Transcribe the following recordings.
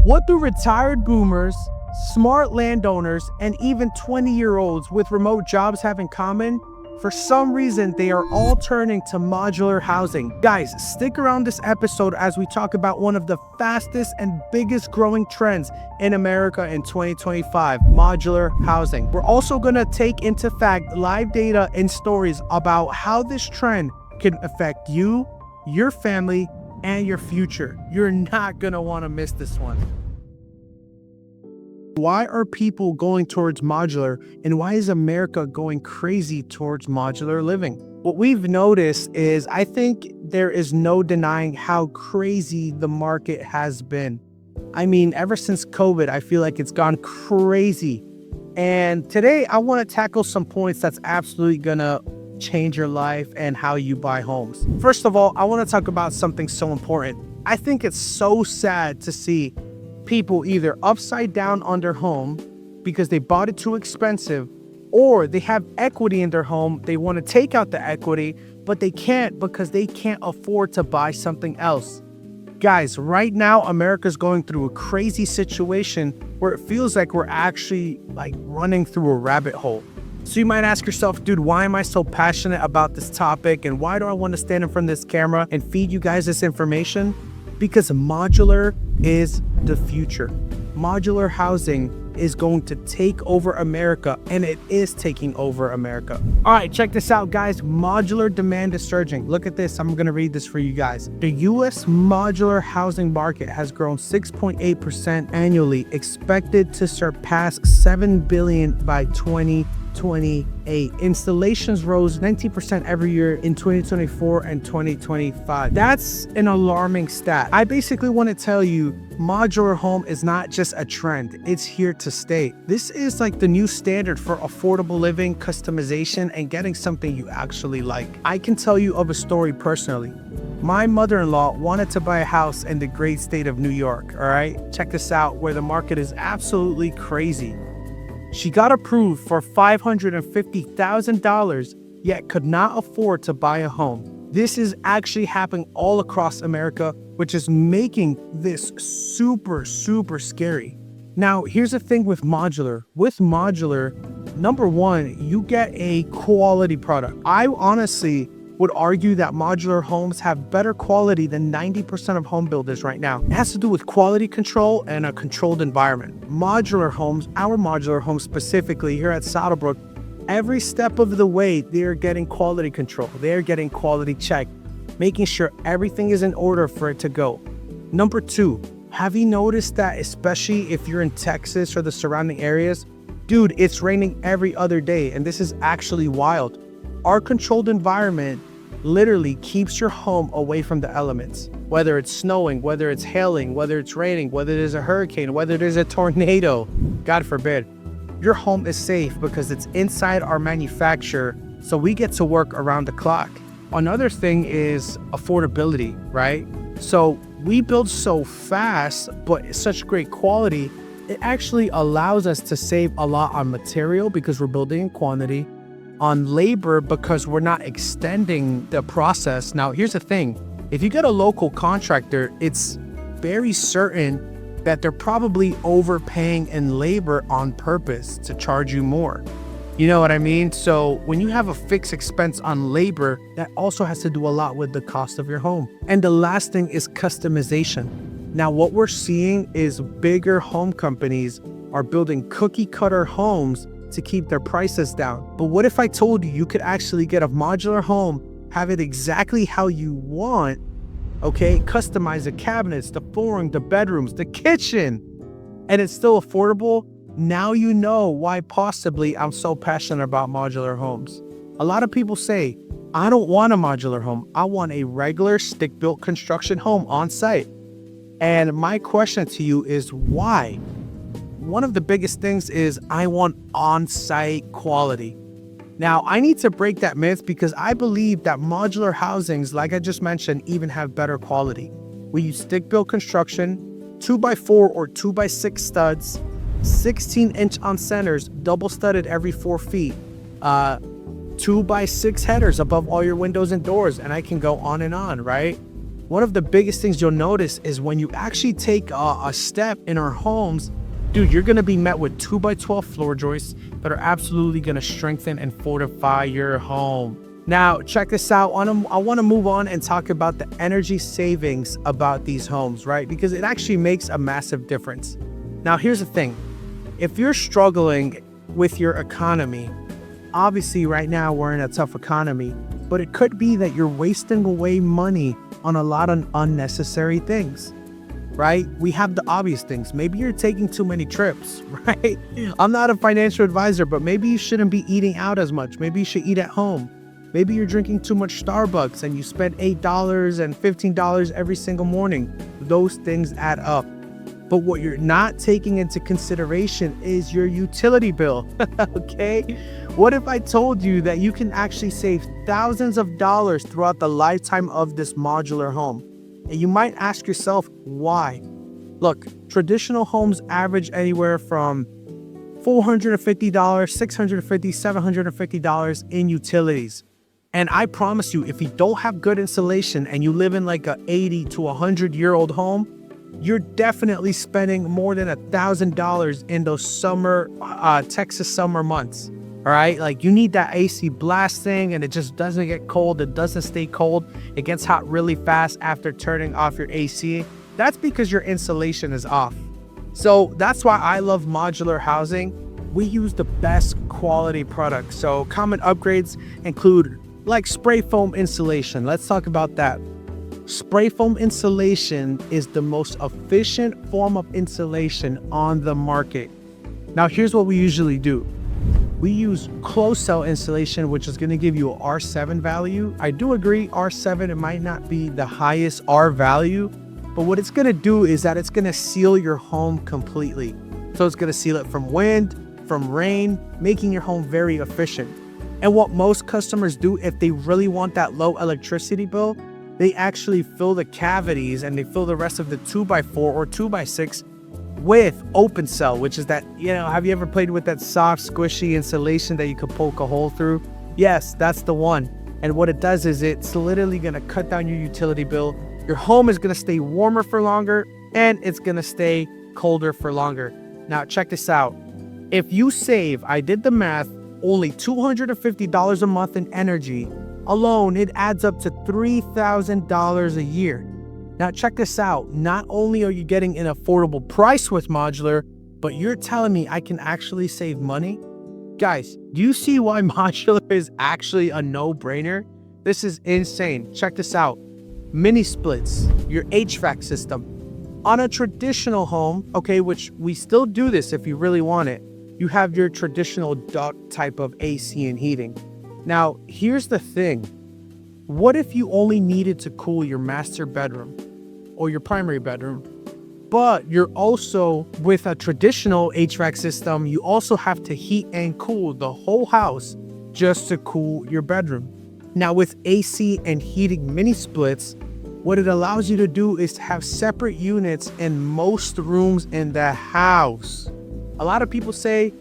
What do retired boomers, smart landowners, and even 20-year-olds with remote jobs have in common? For some reason, they are all turning to modular housing. Guys, stick around this episode as we talk about one of the fastest and biggest growing trends in America in 2025, modular housing. We're also gonna take into fact live data and stories about how this trend can affect you, your family, and your future. You're not gonna wanna miss this one. Why are people going towards modular, and why is America going crazy towards modular living? What we've noticed is I think there is no denying how crazy the market has been. I mean, ever since COVID, I feel like it's gone crazy. And today I want to tackle some points that's absolutely gonna change your life and how you buy homes. First of all, I want to talk about something so important. I think it's so sad to see people either upside down on their home because they bought it too expensive, or they have equity in their home. They want to take out the equity, but they can't because they can't afford to buy something else. Guys, right now, America's going through a crazy situation where it feels like we're actually like running through a rabbit hole. So you might ask yourself, dude, why am I so passionate about this topic? And why do I want to stand in front of this camera and feed you guys this information? Because modular is the future. Modular housing is going to take over America, and it is taking over America. All right, check this out, guys. Modular demand is surging. Look at this. I'm going to read this for you guys. The U.S. modular housing market has grown 6.8% annually, expected to surpass $7 billion by 2028. Installations rose 19% every year in 2024 and 2025. That's an alarming stat. I basically want to tell you, modular home is not just a trend, it's here to stay. This is like the new standard for affordable living, customization, and getting something you actually like. I can tell you of a story personally. My mother-in-law wanted to buy a house in the great state of New York, all right? Check this out, where the market is absolutely crazy. She got approved for $550,000, yet could not afford to buy a home. This is actually happening all across America, which is making this super scary. Now, here's the thing with modular. With modular, number one, you get a quality product. I honestly would argue that modular homes have better quality than 90% of home builders right now. It has to do with quality control and a controlled environment. Modular homes, our modular homes specifically here at Saddlebrooke, every step of the way, they're getting quality control. They're getting quality check, making sure everything is in order for it to go. Number two, have you noticed that especially if you're in Texas or the surrounding areas, dude, it's raining every other day, and this is actually wild. Our controlled environment literally keeps your home away from the elements. Whether it's snowing, whether it's hailing, whether it's raining, whether there's a hurricane, whether there's a tornado, God forbid, your home is safe because it's inside our manufacturer, so we get to work around the clock. Another thing is affordability, right? So we build so fast, but such great quality, it actually allows us to save a lot on material because we're building in quantity, on labor because we're not extending the process. Now, here's the thing. If you get a local contractor, it's very certain that they're probably overpaying in labor on purpose to charge you more. You know what I mean? So when you have a fixed expense on labor, that also has to do a lot with the cost of your home. And the last thing is customization. Now, what we're seeing is bigger home companies are building cookie cutter homes to keep their prices down. But what if I told you you could actually get a modular home, have it exactly how you want, okay? Customize the cabinets, the flooring, the bedrooms, the kitchen, and it's still affordable? Now you know why possibly I'm so passionate about modular homes. A lot of people say, I don't want a modular home. I want a regular stick-built construction home on site. And my question to you is why? One of the biggest things is I want on-site quality. Now, I need to break that myth because I believe that modular housings, like I just mentioned, even have better quality. We use stick-built construction, 2x4 or 2x6 studs, 16-inch on centers, double-studded every 4 feet, 2x6 headers above all your windows and doors, and I can go on and on, right? one of the biggest things you'll notice is when you actually take a step in our homes, dude, you're gonna be met with 2x12 floor joists that are absolutely gonna strengthen and fortify your home. Now, check this out. I wanna move on and talk about the energy savings about these homes, right? Because it actually makes a massive difference. Now, here's the thing. If you're struggling with your economy, obviously right now we're in a tough economy, but it could be that you're wasting away money on a lot of unnecessary things, right? We have the obvious things. Maybe you're taking too many trips, right? I'm not a financial advisor, but maybe you shouldn't be eating out as much. Maybe you should eat at home. Maybe you're drinking too much Starbucks and you spend $8 and $15 every single morning. Those things add up. But what you're not taking into consideration is your utility bill, okay? What if I told you that you can actually save thousands of dollars throughout the lifetime of this modular home? And you might ask yourself, why? Look, traditional homes average anywhere from $450, $650, $750 in utilities. And I promise you, if you don't have good insulation and you live in like a 80 to 100-year-old home, you're definitely spending more than $1,000 in those summer, Texas summer months. All right, like you need that AC blasting and it just doesn't get cold. It doesn't stay cold. It gets hot really fast after turning off your AC. That's because your insulation is off. So that's why I love modular housing. We use the best quality products. So common upgrades include like spray foam insulation. Let's talk about that. Spray foam insulation is the most efficient form of insulation on the market. Now, here's what we usually do. We use closed cell insulation, which is going to give you an R7 value. I do agree, R7, it might not be the highest R value, but what it's going to do is that it's going to seal your home completely. So it's going to seal it from wind, from rain, making your home very efficient. And what most customers do if they really want that low electricity bill, they actually fill the cavities and they fill the rest of the 2x4 or 2x6 with open cell, which is that, have you ever played with that soft, squishy insulation that you could poke a hole through? Yes, that's the one. And what it does is it's literally going to cut down your utility bill. Your home is going to stay warmer for longer and it's going to stay colder for longer. Now, check this out. If you save, I did the math, only $250 a month in energy, alone, it adds up to $3,000 a year. Now check this out. Not only are you getting an affordable price with modular, but you're telling me I can actually save money? Guys, do you see why modular is actually a no-brainer? This is insane. Check this out. Mini splits, your HVAC system. On a traditional home, okay, which we still do this if you really want it, you have your traditional duct type of AC and heating. Now, here's the thing. What if you only needed to cool your master bedroom or your primary bedroom, but you're also with a traditional HVAC system, you also have to heat and cool the whole house just to cool your bedroom. Now, with AC and heating mini splits, what it allows you to do is to have separate units in most rooms in the house. A lot of people say,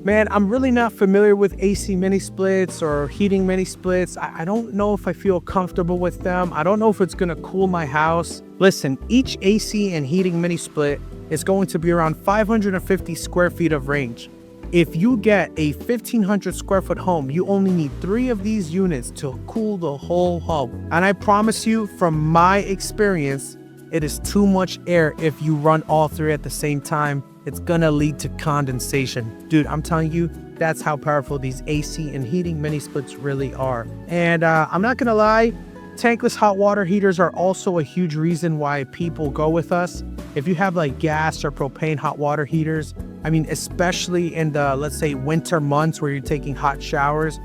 man, I'm really not familiar with AC mini splits or heating mini splits. I don't know if I feel comfortable with them. I don't know if it's gonna cool my house. Listen, each AC and heating mini split is going to be around 550 square feet of range. If you get a 1,500 square foot home, you only need 3 of these units to cool the whole home. And I promise you, from my experience, it is too much air if you run all 3 at the same time. It's gonna lead to condensation. Dude, I'm telling you, that's how powerful these AC and heating mini splits really are. And I'm not gonna lie, tankless hot water heaters are also a huge reason why people go with us. If you have like gas or propane hot water heaters, I mean, especially in the, let's say, winter months where you're taking hot showers,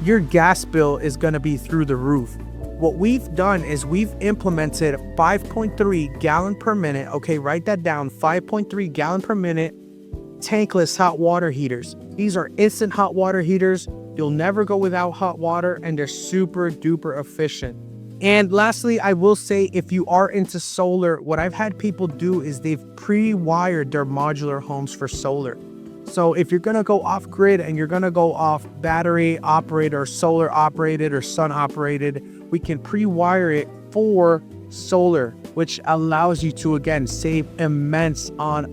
your gas bill is gonna be through the roof. What we've done is we've implemented 5.3 gallon per minute. Okay, write that down, 5.3 gallon per minute tankless hot water heaters. These are instant hot water heaters. You'll never go without hot water and they're super duper efficient. And lastly, I will say, if you are into solar, what I've had people do is they've pre-wired their modular homes for solar. So if you're gonna go off grid and you're gonna go off battery operated or solar operated or sun operated, we can pre-wire it for solar, which allows you to, again, save immense on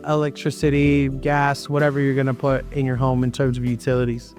electricity, gas, whatever you're going to put in your home in terms of utilities.